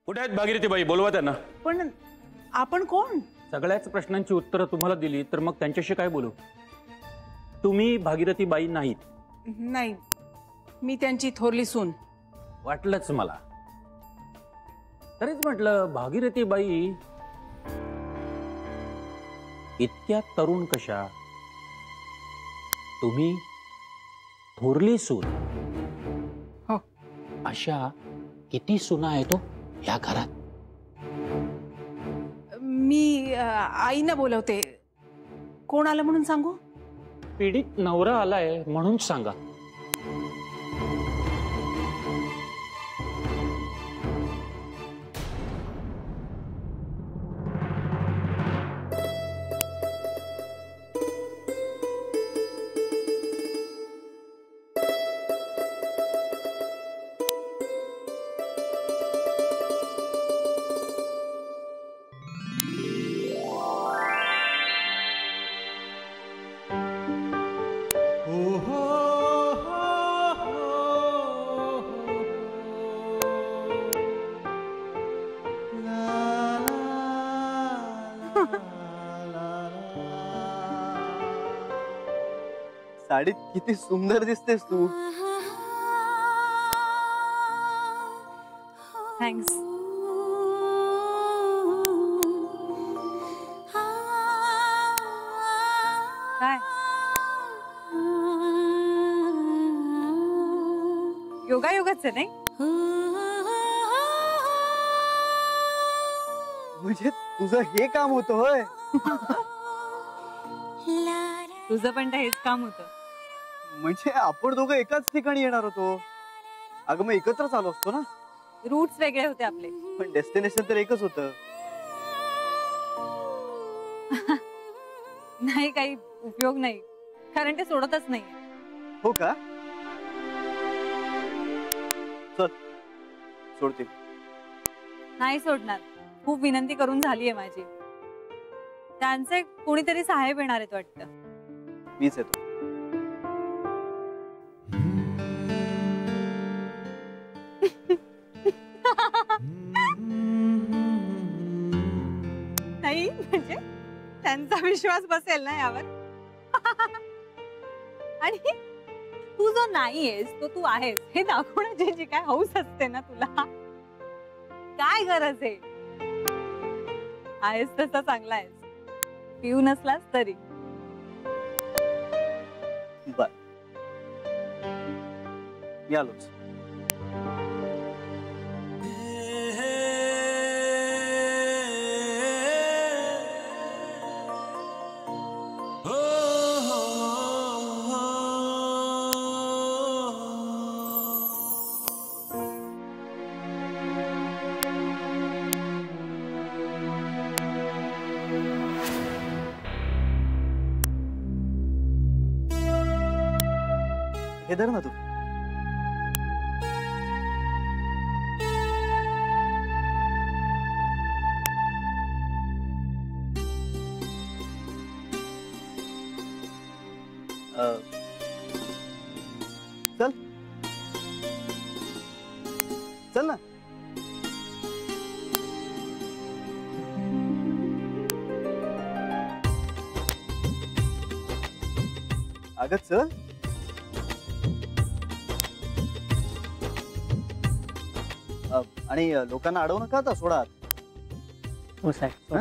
कुठे आहेत भागीरथीबाई? बोलवा त्यांना. पण आपण कोण? सगळ्याच प्रश्नांची उत्तरं तुम्हाला दिली तर मग त्यांच्याशी काय बोलू? तुम्ही भागीरथीबाई नाहीत. नाही, मी त्यांची थोरली सून. वाटलंच मला. तरीच म्हटलं भागीरथीबाई इतक्या तरुण कशा? तुम्ही थोरली सून. हो. अशा किती सुना आहेत तो या घरात? मी आईना बोलवते. कोण आलं म्हणून सांगू? पीडित नवरा आलाय म्हणून सांगा. साडीत किती सुंदर दिसतेस तू. थँक्स. काय योगायोगाच आहे नाही? म्हणजे तुझं हे काम होतं होय? तुझं पण तर हेच काम होतं. म्हणजे आपण दोघं एकाच ठिकाणी येणार होतो. अगं मग एकत्रच आलो असतो ना. रूट्स वेगळे होते आपले, पण डेस्टिनेशन तर एकच होतं. नाही काही उपयोग नाही, कारण ते सोडतच नाही. हो का? चल सोडते. नाही सोडणार. खूप विनंती करून झालीये माझी. त्यांचे कोणीतरी साहेब येणार आहेत वाटतं. मीच येतो. नाही म्हणजे त्यांचा विश्वास बसेल ना यावर. आणि तू जो नाहीयेस तो तू आहेस हे दाखवण्याची जी काय हौस असते ना तुला, काय गरज आहे? आहेस तसा चांगला आहेस, पिऊ नसलास तरी. बर मी आलोच. हे धर ना तू. चल चल ना. अगं चल. आणि लोकांना अडवू नका आता. सोडा. हो साहेब.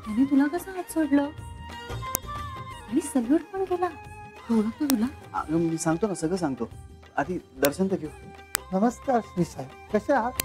त्याने तुला कसं हात सोडलं आणि सल्यूट पण केला? ओळखतो तुला? अगं मी सांगतो ना, सगळं सांगतो. आधी दर्शन तर घेऊ. नमस्कार श्री साहेब, कसे आहात?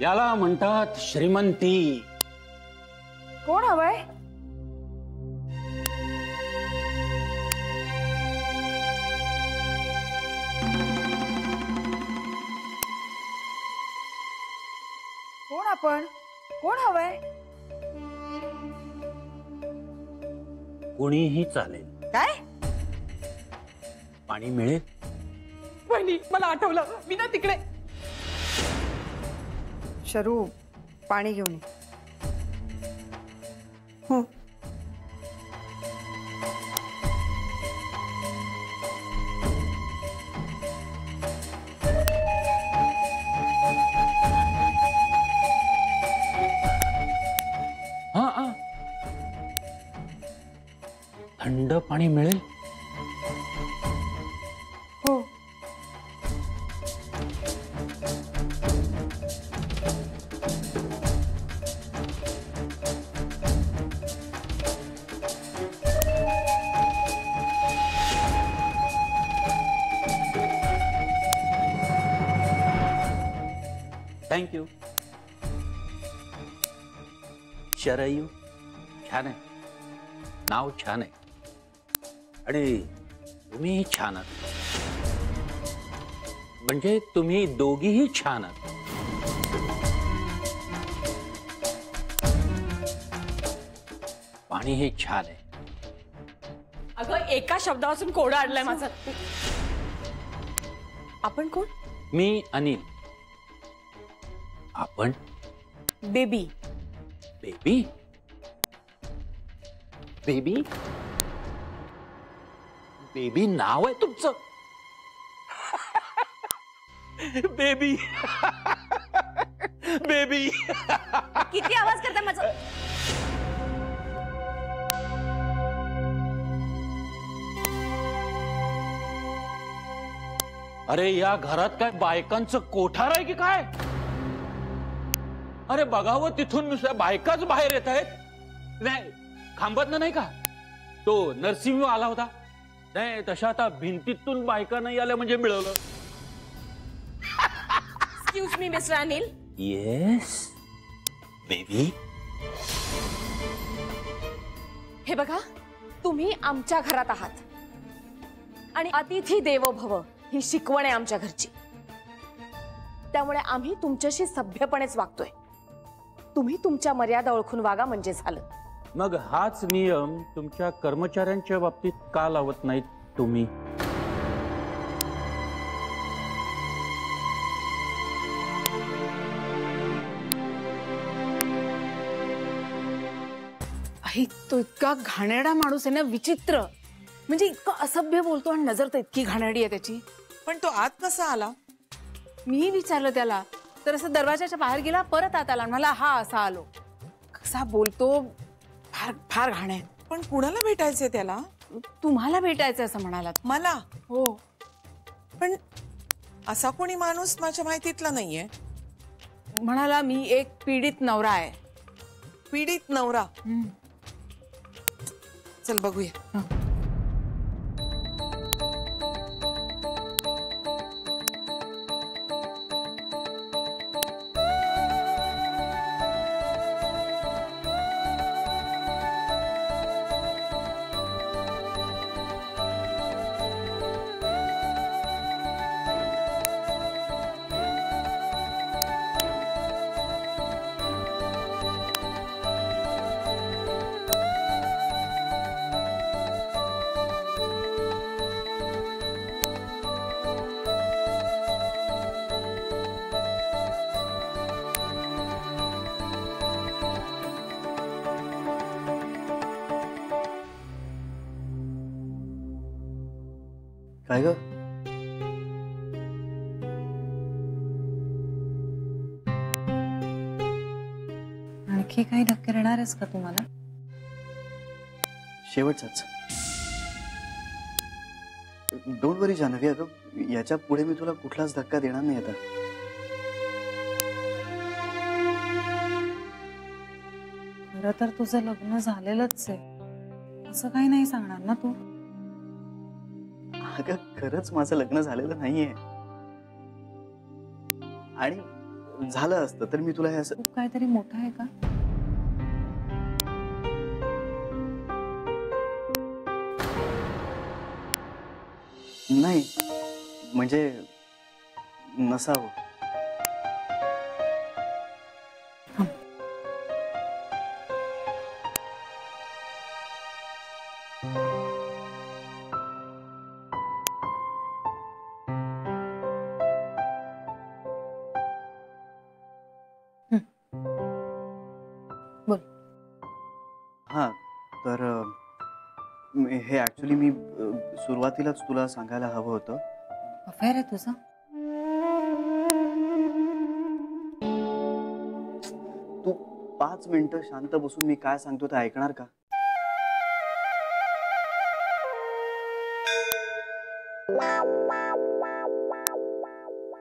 याला म्हणतात श्रीमंती. कोण हवंय? कोण आपण? कोण हवंय? कोणीही चालेल. काय? पाणी मिळेल? वहिनी, मला आठवलं, मी ना तिकडे. शरू, पाणी घेऊन ये. हो. हा हा, थंड पाणी मिळेल? हो. थँक्यू. शरयू छान आहे, नाव छान आहे आणि तुम्हीही छान आहात. म्हणजे तुम्ही दोघीही छान आहात. पाणी हे छान आहे. अगं, एका शब्दापासून कोडं अडलंय माझं. आपण कोण? मी अनिल. आपण? बेबी. बेबी? बेबी? बेबी नाव आहे तुमचं? बेबी. बेबी. किती आवाज करताय माझं? अरे या घरात काय बायकांचं कोठार आहे की काय? अरे बघावं, तिथून नुसत्या बायकाच बाहेर येत आहेत. नाही, खांबातनं नाही का तो नरसिंह आला होता? नाही, तशा आता भिंतीतून बायका नाही आल्या म्हणजे मिळवलं. Excuse me mister Anil. Yes baby. हे बघा, तुम्ही आमच्या घरात आहात आणि अतिथी देवो भव ही शिकवण आहे आमच्या घरची. त्यामुळे आम्ही तुमच्याशी सभ्यपणेच वागतोय. तुम्ही तुमच्या मर्यादा ओळखून वागा म्हणजे झालं. मग हाच नियम तुमच्या कर्मचाऱ्यांच्या बाबतीत का लावत नाहीत तुम्ही? आई, तो इतका घाणेरडा माणूस आहे ना, विचित्र. म्हणजे इतकं असभ्य बोलतो आणि नजर तर इतकी घाणेरडी आहे त्याची. पण तो आत कसा आला? मी विचारलं त्याला, तर असं दरवाजाच्या बाहेर गेला, परत आत आला, मला हा असा आलो. कसा बोलतो, फार फार घाण आहे. पण कुणाला भेटायचंय त्याला? तुम्हाला भेटायचं असं म्हणालात. मला? हो. पण असा कोणी माणूस माझ्या माहितीतला नाहीये. म्हणाला मी एक पीडित नवरा आहे. पीडित नवरा? चल बघूया. काय ग? आणखी काही धक्के देणार आहेस का तुम्हाला? शेवटचाच. डोंट वरी जान्हवी, अगं याच्या पुढे मी तुला कुठलाच धक्का देणार नाही आता. खरं तर तुझं लग्न झालेलंच आहे, असं काही नाही सांगणार ना तू? अगं खरंच माझं लग्न झालेलं नाहीये आणि झालं असतं तर मी तुला हे असं खूप काहीतरी मोठं आहे का? नाही म्हणजे नसावं. बोल. हा तर हे ऍक्च्युली मी सुरुवातीलाच तुला सांगायला हवं होतं. अफेअर आहे तुझं? तू 5 मिनिटं शांत बसून मी काय सांगतो ते ऐकणार का?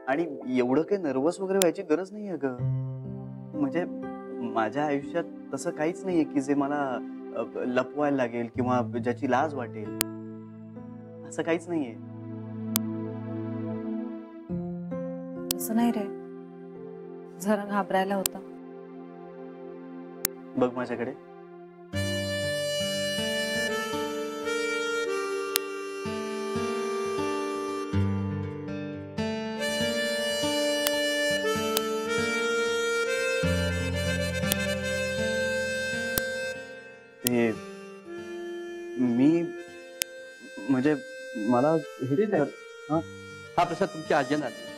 आणि एवढं काही नर्वस वगैरे व्हायची गरज नाहीये ग. म्हणजे माझ्या आयुष्यात तसं काहीच नाहीये की जे मला लपवायला लागेल किंवा ज्याची लाज वाटेल. असं काहीच नाहीये. असं नाही रे, जरा घाबरायला होतं. बघ माझ्याकडे. ते मी म्हणजे मला हे हा प्रसाद तुमच्या आजीनं आली.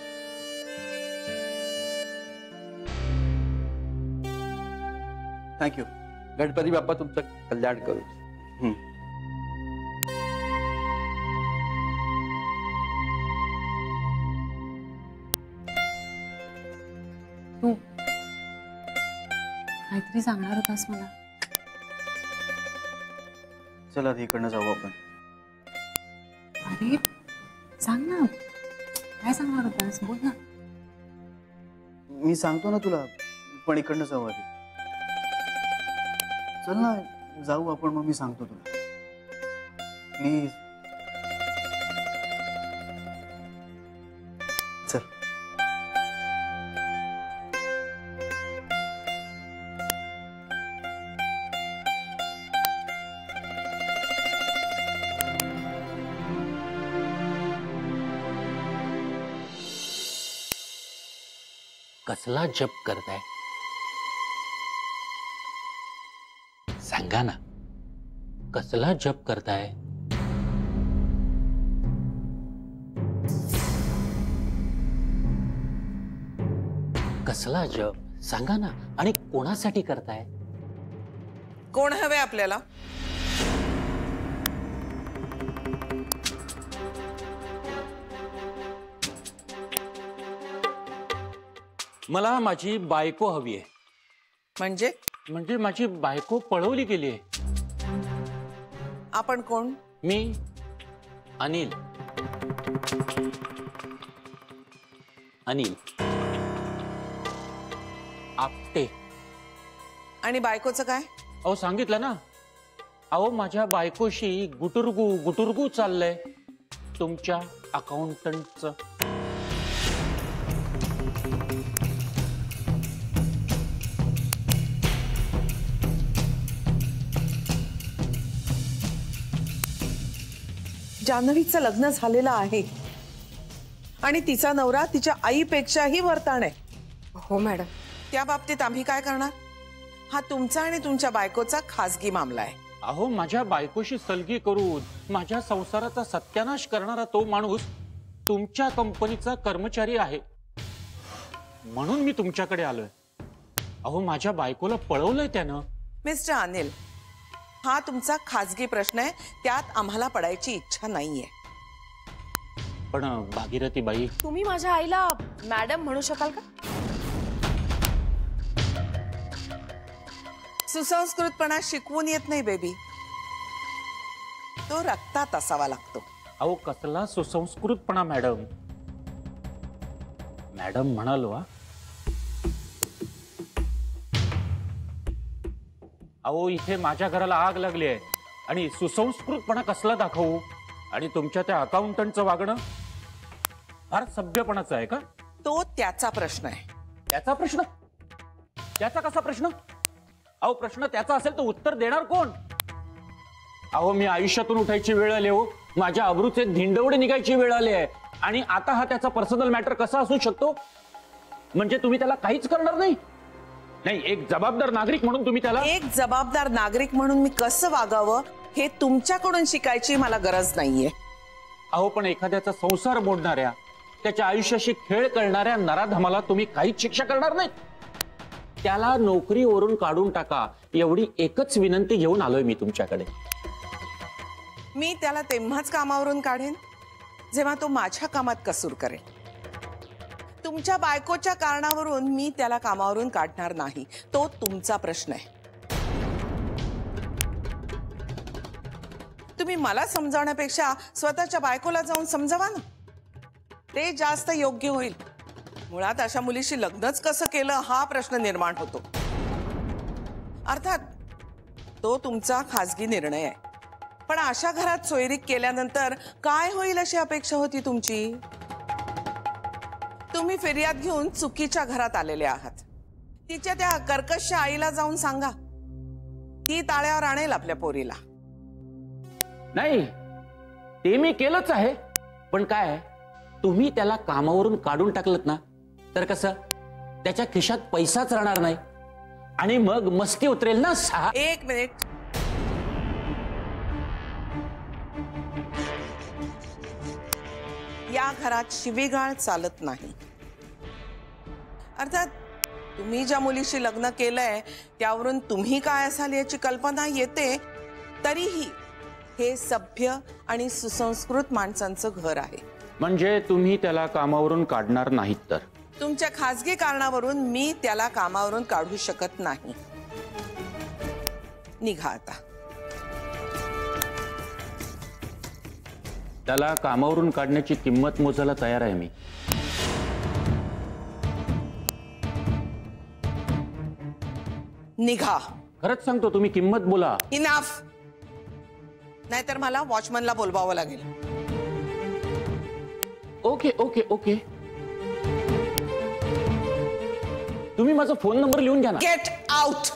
थँक्यू. गणपती बाप्पा तुमचं कल्याण करू. तू काहीतरी सांगणार होतास मला. चला आधी इकडनं जाऊ आपण. अरे सांग ना, काय सांगणार होतास? बोल ना. मी सांगतो ना तुला, पण इकडनं जाऊ आधी. चल ना जाऊ आपण, मग मी सांगतो तुला. प्लीज चल. कसला जप करताय सांगा ना. कसला जप करताय? कसला जप सांगा ना. आणि कोणासाठी करताय? कोण हवे आपल्याला? मला माझी बायको हवी आहे. म्हणजे माझी बायको पळवली गेली आहे. आपण कोण? मी अनिल. अनिल आपटे. आणि बायकोचं काय? अहो सांगितलं ना. अहो माझ्या बायकोशी गुटुरगू चाललंय तुमच्या अकाउंटंटचं. जान्हवीचं लग्न झालेलं आहे आणि तिचा नवरा तिच्या आईपेक्षाही वरताण आहे. हो मॅडम. त्या बाबतीत आम्ही काय करणार? हा तुमचा आणि तुमच्या बायकोचा खासगी मामला आहे. अहो माझ्या बायकोशी सलगी करून माझ्या संसाराचा सत्यानाश करणारा तो माणूस तुमच्या कंपनीचा कर्मचारी आहे, म्हणून मी तुमच्याकडे आलोय. अहो माझ्या बायकोला पळवलंय त्यानं. मिस्टर अनिल, हा तुमचा खासगी प्रश्न आहे, त्यात आम्हाला पडायची इच्छा नाहीये. पण भागीरथी बाई, तुम्ही माझ्या आईला मॅडम म्हणू शकाल का? सुसंस्कृतपणा शिकवून येत नाही बेबी, तो रक्तात असावा लागतो. अहो कसला सुसंस्कृतपणा मॅडम. मॅडम म्हणालो हा. अहो इथे माझ्या घराला आग लागली आहे आणि सुसंस्कृतपणा कसला दाखवू? आणि तुमच्या त्या अकाउंटंटचं वागणं फार सभ्यपणाचं आहे का? तो त्याचा प्रश्न आहे. त्याचा प्रश्न? त्याचा कसा प्रश्न? अहो प्रश्न त्याचा असेल तर उत्तर देणार कोण? अहो मी आयुष्यातून उठायची वेळ आली हो, माझ्या अब्रूचे धिंडवडे निघायची वेळ आली आहे, आणि आता हा त्याचा पर्सनल मॅटर कसा असू शकतो? म्हणजे तुम्ही त्याला काहीच करणार नाही? नाही, एक जबाबदार नागरिक म्हणून तुम्ही त्याला... एक जबाबदार नागरिक म्हणून मी कसं वागावं हे तुमच्याकडून शिकायची मला गरज नाहीये. अहो पण एखाद्याचा संसार मोडणाऱ्या, त्याच्या आयुष्याशी खेळ करणाऱ्या नराधमाला तुम्ही काहीच शिक्षा करणार नाही? त्याला नोकरीवरून काढून टाका, एवढी एकच विनंती घेऊन आलोय मी तुमच्याकडे. मी त्याला तेव्हाच कामावरून काढेन जेव्हा तो माझ्या कामात कसूर करेल. तुमच्या बायकोच्या कारणावरून मी त्याला कामावरून काढणार नाही. तो तुमचा प्रश्न आहे. तुम्ही मला समजावण्यापेक्षा स्वतःच्या बायकोला जाऊन समजावा ना, ते जास्त योग्य होईल. मुळात अशा मुलीशी लग्नच कसं केलं हा प्रश्न निर्माण होतो. अर्थात तो तुमचा खासगी निर्णय आहे, पण अशा घरात सोयरीक केल्यानंतर काय होईल अशी अपेक्षा होती तुमची? तुम्ही फिर्याद घेऊन चुकीच्या घरात आलेले आहात. तिच्या त्या कर्कश आईला जाऊन सांगा, ती ताळ्यावर आणेल आपल्या पोरीला. नाही, ते मी केलंच आहे, पण काय तुम्ही त्याला कामावरून काढून टाकलत ना, तर कसं त्याच्या खिशात पैसाच राहणार नाही, आणि मग मस्ती उतरेल ना. 1 मिनिट. या घरात शिवीगाळ चालत नाही. अर्थात तुम्ही ज्या मुलीशी लग्न केलंय त्यावरून तुम्ही काय असाल याची कल्पना येते, तरीही हे सभ्य आणि सुसंस्कृत माणसांचं घर आहे. म्हणजे तुम्ही त्याला कामावरून काढणार नाहीत तर? तुमच्या खासगी कारणावरून मी त्याला कामावरून काढू शकत नाही. निघा आता. त्याला कामावरून काढण्याची किंमत मोजायला तयार आहे मी. निघा. खरंच सांगतो, तुम्ही किंमत बोला. इनाफ. नाहीतर मला वॉचमनला बोलवावं लागेल. ओके ओके ओके, तुम्ही माझा फोन नंबर लिहून घ्या ना. Get out.